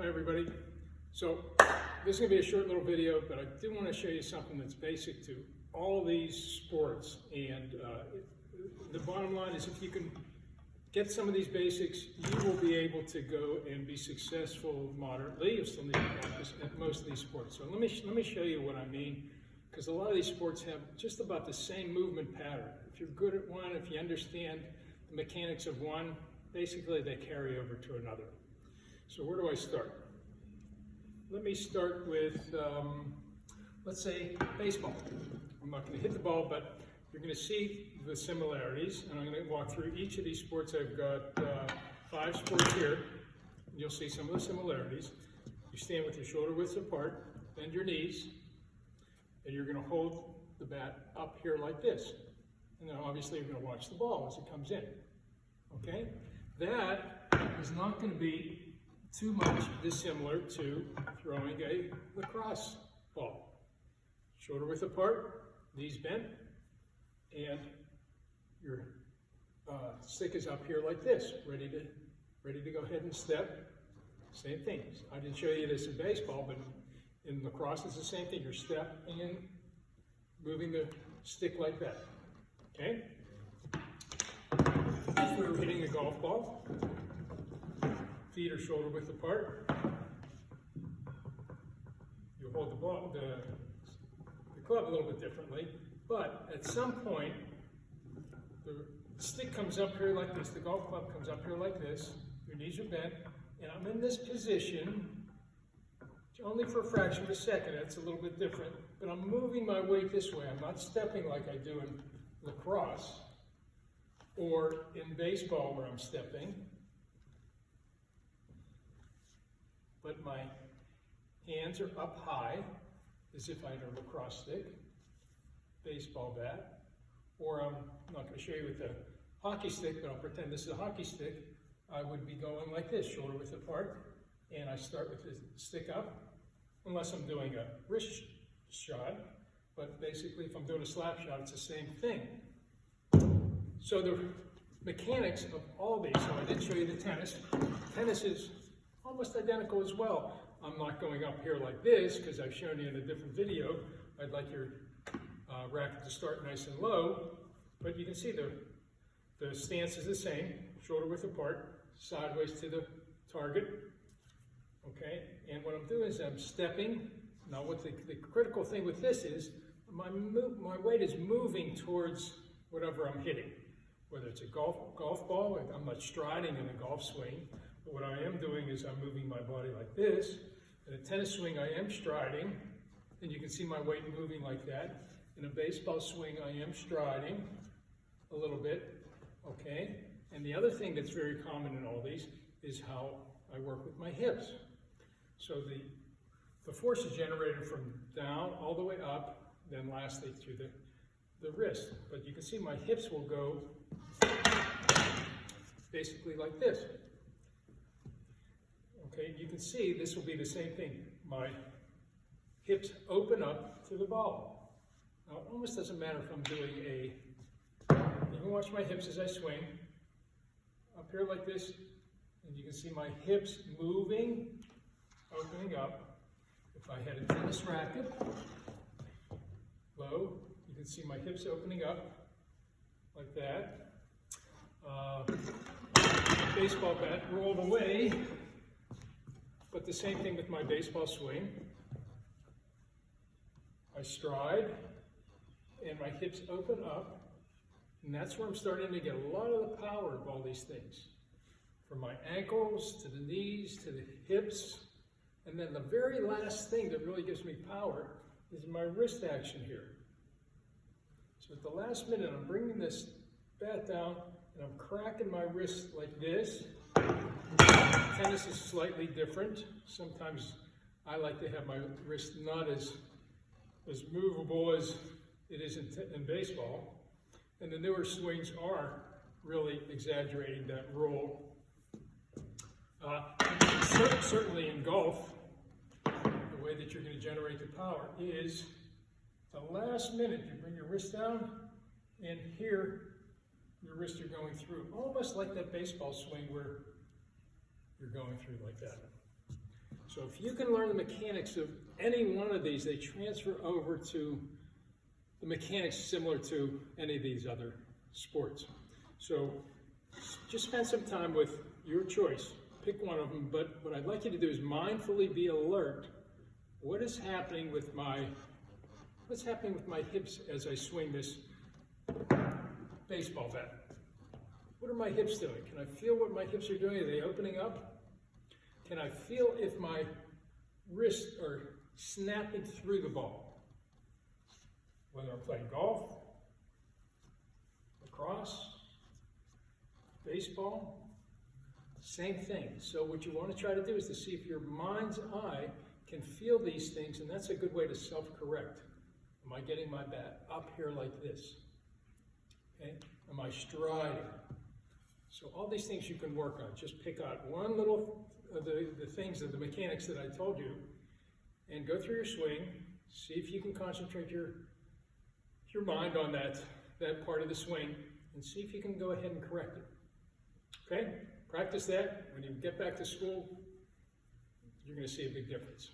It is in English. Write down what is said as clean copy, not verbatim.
Hi everybody. So this is going to be a short little video, but I do want to show you something that's basic to all these sports. And the bottom line is, if you can get some of these basics, you will be able to go and be successful moderately. You still need to practice at most of these sports. So let me show you what I mean, because a lot of these sports have just about the same movement pattern. If you're good at one, if you understand the mechanics of one, basically they carry over to another. So where do I start? Let me start with, let's say, baseball. I'm not going to hit the ball, but you're going to see the similarities, and I'm going to walk through each of these sports. I've got 5 sports here. You'll see some of the similarities. You stand with your shoulder widths apart, bend your knees, and you're going to hold the bat up here like this. And then obviously you're going to watch the ball as it comes in. Okay? That is not going to be too much dissimilar to throwing a lacrosse ball. Shoulder width apart, knees bent, and your stick is up here like this, ready to go ahead and step. Same thing. I didn't show you this in baseball, but in lacrosse it's the same thing. You're stepping, moving the stick like that. Okay? If we were hitting a golf ball, feet are shoulder width apart. You hold the club a little bit differently, but at some point, the stick comes up here like this, the golf club comes up here like this, your knees are bent, and I'm in this position only for a fraction of a second. It's a little bit different, but I'm moving my weight this way. I'm not stepping like I do in lacrosse or in baseball where I'm stepping. But my hands are up high, as if I had a lacrosse stick, baseball bat, or I'm not going to show you with the hockey stick, but I'll pretend this is a hockey stick. I would be going like this, shoulder width apart, and I start with the stick up, unless I'm doing a wrist shot, but basically if I'm doing a slap shot, it's the same thing. So the mechanics of all these, so I did show you the tennis. Tennis is almost identical as well. I'm not going up here like this because I've shown you in a different video. I'd like your racket to start nice and low, but you can see the stance is the same, shoulder width apart, sideways to the target. Okay, and what I'm doing is I'm stepping. Now what the critical thing with this is, my weight is moving towards whatever I'm hitting. Whether it's a golf ball, I'm not striding in a golf swing. But what I am doing is I'm moving my body like this. In a tennis swing, I am striding, and you can see my weight moving like that. In a baseball swing, I am striding a little bit, okay? And the other thing that's very common in all these is how I work with my hips. So the force is generated from down all the way up, then lastly through the wrist. But you can see my hips will go basically like this. Okay, you can see this will be the same thing. My hips open up to the ball. Now it almost doesn't matter if I'm doing you can watch my hips as I swing. Up here like this, and you can see my hips moving, opening up. If I had a tennis racket, low, you can see my hips opening up like that. Baseball bat rolled away. But the same thing with my baseball swing. I stride, and my hips open up, and that's where I'm starting to get a lot of the power of all these things. From my ankles, to the knees, to the hips, and then the very last thing that really gives me power is my wrist action here. So at the last minute, I'm bringing this bat down, and I'm cracking my wrist like this. Tennis is slightly different. Sometimes I like to have my wrist not as movable as it is in baseball. And the newer swings are really exaggerating that roll. Certainly in golf, the way that you're going to generate the power is the last minute you bring your wrist down, and here your wrists are going through, almost like that baseball swing where you're going through like that. So if you can learn the mechanics of any one of these, they transfer over to the mechanics similar to any of these other sports. So just spend some time with your choice. Pick one of them, but what I'd like you to do is mindfully be alert. What is happening with my hips as I swing this baseball bat? What are my hips doing? Can I feel what my hips are doing? Are they opening up? Can I feel if my wrists are snapping through the ball? Whether I'm playing golf, lacrosse, baseball, same thing. So what you want to try to do is to see if your mind's eye can feel these things, and that's a good way to self-correct. Am I getting my bat up here like this? Okay? Am I striding? So all these things you can work on. Just pick out one little of the things, of the mechanics that I told you, and go through your swing. See if you can concentrate your mind on that part of the swing, and see if you can go ahead and correct it. Okay? Practice that. When you get back to school, you're going to see a big difference.